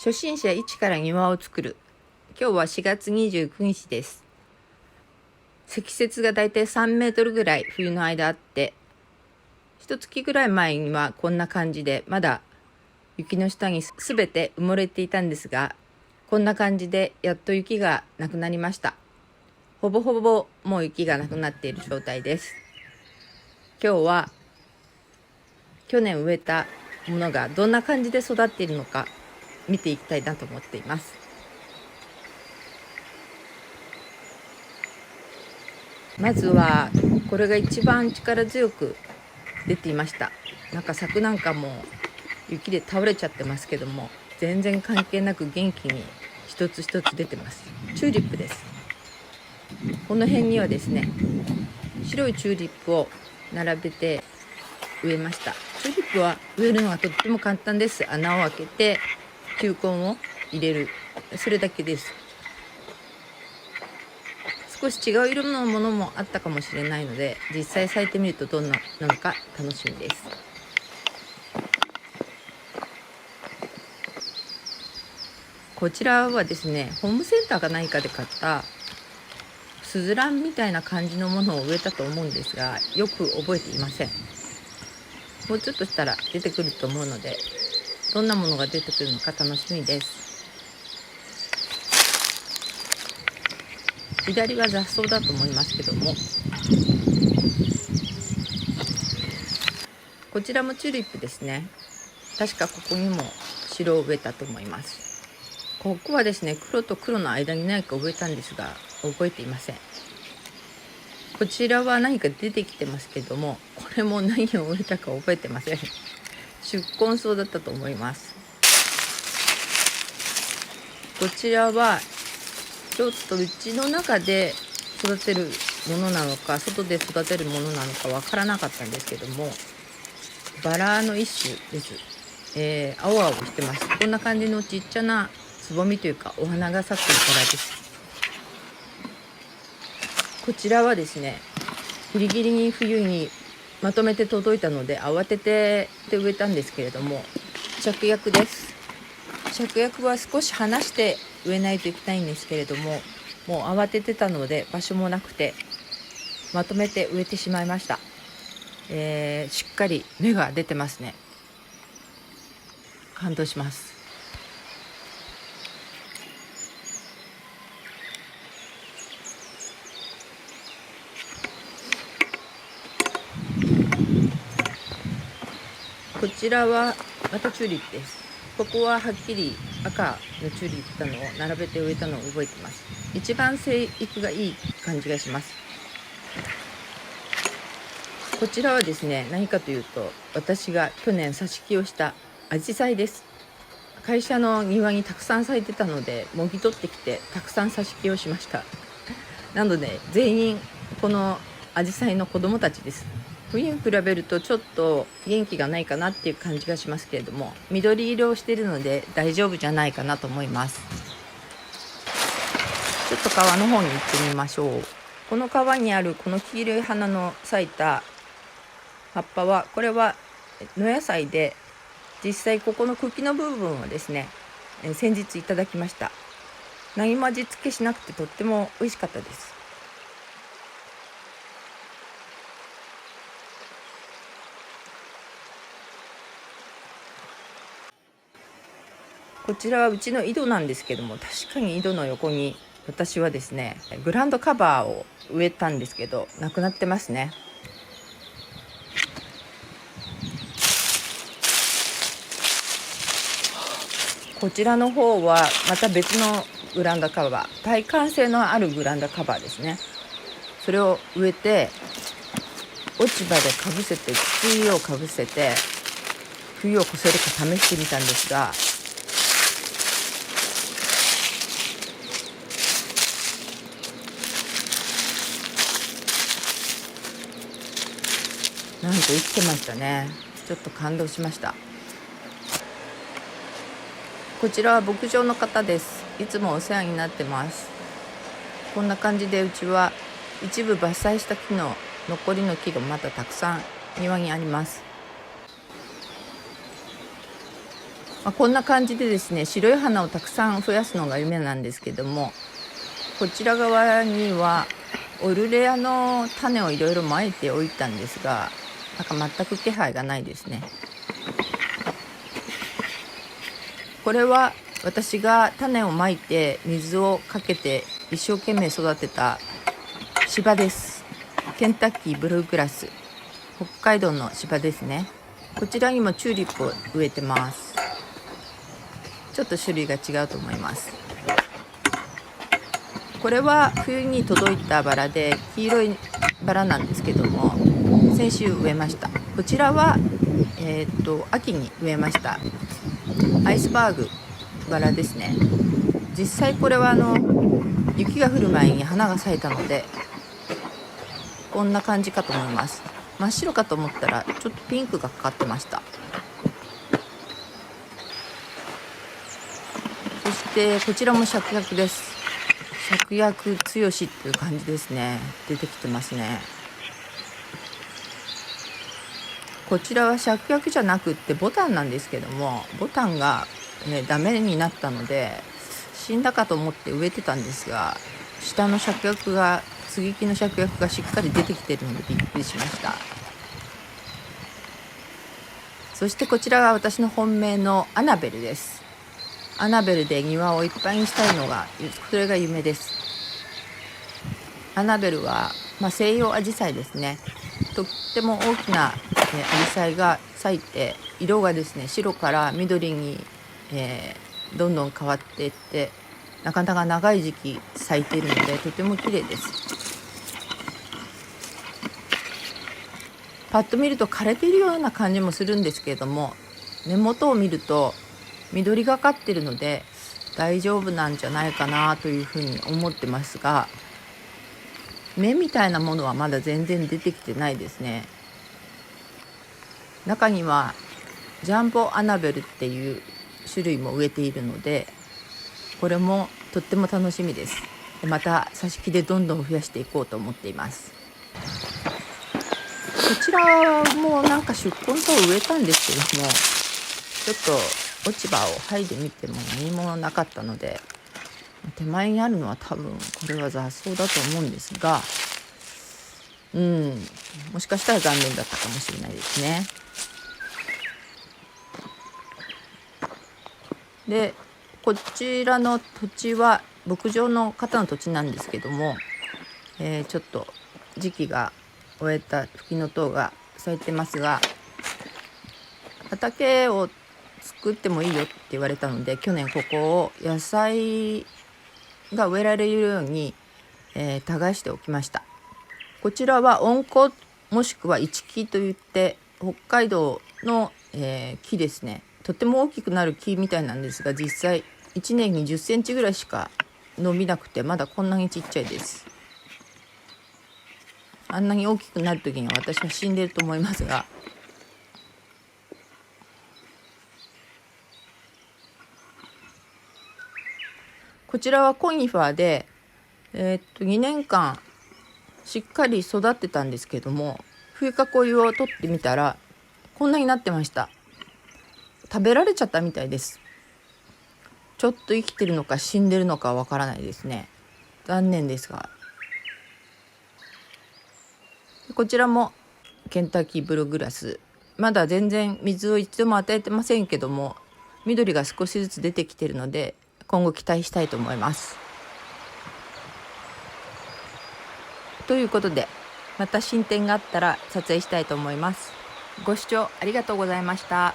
初心者一から庭を作る。今日は4月29日です。積雪がだいたい3メートルぐらい冬の間あって、一月ぐらい前にはこんな感じでまだ雪の下にすべて埋もれていたんですが、こんな感じでやっと雪がなくなりました。ほぼほぼもう雪がなくなっている状態です。今日は去年植えたものがどんな感じで育っているのか見ていきたいなと思っています。まずはこれが一番力強く出ていました。柵なんかも雪で倒れちゃってますけども、全然関係なく元気に一つ一つ出てます。チューリップです。この辺にはですね、白いチューリップを並べて植えました。チューリップは植えるのがとっても簡単です。穴を開けて球根を入れる、それだけです。少し違う色のものもあったかもしれないので、実際咲いてみるとどんななのか楽しみです。こちらはですね、ホームセンターか何かで買ったスズランみたいな感じのものを植えたと思うんですが、よく覚えていません。もうちょっとしたら出てくると思うので、どんなものが出てくるのか楽しみです。左は雑草だと思いますけども、こちらもチューリップですね。確かここにも白を植えたと思います。ここはですね、黒と黒の間に何か植えたんですが覚えていません。こちらは何か出てきてますけども、これも何を植えたか覚えてません。宿根草だったと思います。こちらはちょっとうちの中で育てるものなのか外で育てるものなのかわからなかったんですけども、バラの一種です。青々してます。こんな感じのちっちゃなつぼみというかお花が咲くバラです。こちらはですね、ギリギリに冬にまとめて届いたので慌てて植えたんですけれども、芍薬です。芍薬は少し離して植えないといけないんですけれども、もう慌ててたので場所もなくてまとめて植えてしまいました。しっかり芽が出てますね。感動します。こちらはまたチューリップです。ここははっきり赤のチューリップのを並べて植えたのを覚えてます。一番生育がいい感じがします。こちらはですね、何かというと、私が去年挿し木をしたアジサイです。会社の庭にたくさん咲いてたので、もぎ取ってきてたくさん挿し木をしました。なので全員このアジサイの子供たちです。冬に比べるとちょっと元気がないかなっていう感じがしますけれども、緑色をしているので大丈夫じゃないかなと思います。ちょっと川の方に行ってみましょう。この川にあるこの黄色い花の咲いた葉っぱは、これは野野菜で、実際ここの茎の部分をですね、先日いただきました。何も味付けしなくてとっても美味しかったです。こちらはうちの井戸なんですけども、確かに井戸の横に私はですね、グラウンドカバーを植えたんですけど、なくなってますね。こちらの方はまた別のグラウンドカバー、耐寒性のあるグラウンドカバーですね。それを植えて、落ち葉でかぶせて、土をかぶせて冬を越せるか試してみたんですが、なんと生きてましたね。ちょっと感動しました。こちらは牧場の方です。いつもお世話になってます。こんな感じでうちは一部伐採した木の残りの木がまだたくさん庭にあります。こんな感じでですね、白い花をたくさん増やすのが夢なんですけども、こちら側にはオルレアの種をいろいろまいておいたんですが、なんか全く気配がないですね。これは私が種をまいて水をかけて一生懸命育てた芝です。ケンタッキーブルーグラス、北海道の芝ですね。こちらにもチューリップを植えてます。ちょっと種類が違うと思います。これは冬に届いたバラで黄色いバラなんですけども、先週植えました。こちらは、秋に植えましたアイスバーグバラですね。実際これは雪が降る前に花が咲いたのでこんな感じかと思います。真っ白かと思ったらちょっとピンクがかかってました。そしてこちらも芍薬です。芍薬強しっていう感じですね。出てきてますね。こちらは芍薬じゃなくってボタンなんですけども、ボタンが、ダメになったので死んだかと思って植えてたんですが、下の芍薬が接ぎ木の芍薬がしっかり出てきているのでびっくりしました。そしてこちらが私の本命のアナベルです。アナベルで庭をいっぱいにしたいのが、それが夢です。アナベルは、西洋アジサイですね。とっても大きな、アジサイが咲いて、色がですね白から緑に、どんどん変わっていって、なかなか長い時期咲いているのでとても綺麗です。パッと見ると枯れているような感じもするんですけれども、根元を見ると緑がかっているので大丈夫なんじゃないかなというふうに思ってますが、芽みたいなものはまだ全然出てきてないですね。中にはジャンボアナベルっていう種類も植えているので、これもとっても楽しみです。また挿し木でどんどん増やしていこうと思っています。こちらもなんか宿根草を植えたんですけども、ちょっと落ち葉を剥いでみても何もなかったので、手前にあるのは多分これは雑草だと思うんですが、もしかしたら残念だったかもしれないですね。でこちらの土地は牧場の方の土地なんですけども、ちょっと時期が終えたフキノトウが咲いてますが、畑を作ってもいいよって言われたので、去年ここを野菜が植えられるように、耕しておきました。こちらは温古もしくは一木といって北海道の、木ですね。とても大きくなる木みたいなんですが、実際1年に10センチぐらいしか伸びなくて、まだこんなにちっちゃいです。あんなに大きくなる時には私は死んでると思いますが、こちらはコニファーで、2年間しっかり育ってたんですけども、冬囲いを取ってみたらこんなになってました。食べられちゃったみたいです。ちょっと生きてるのか死んでるのかわからないですね。残念ですが、こちらもケンタッキーブルーグラス、まだ全然水を一度も与えてませんけども、緑が少しずつ出てきているので今後期待したいと思います。ということで、また進展があったら撮影したいと思います。ご視聴ありがとうございました。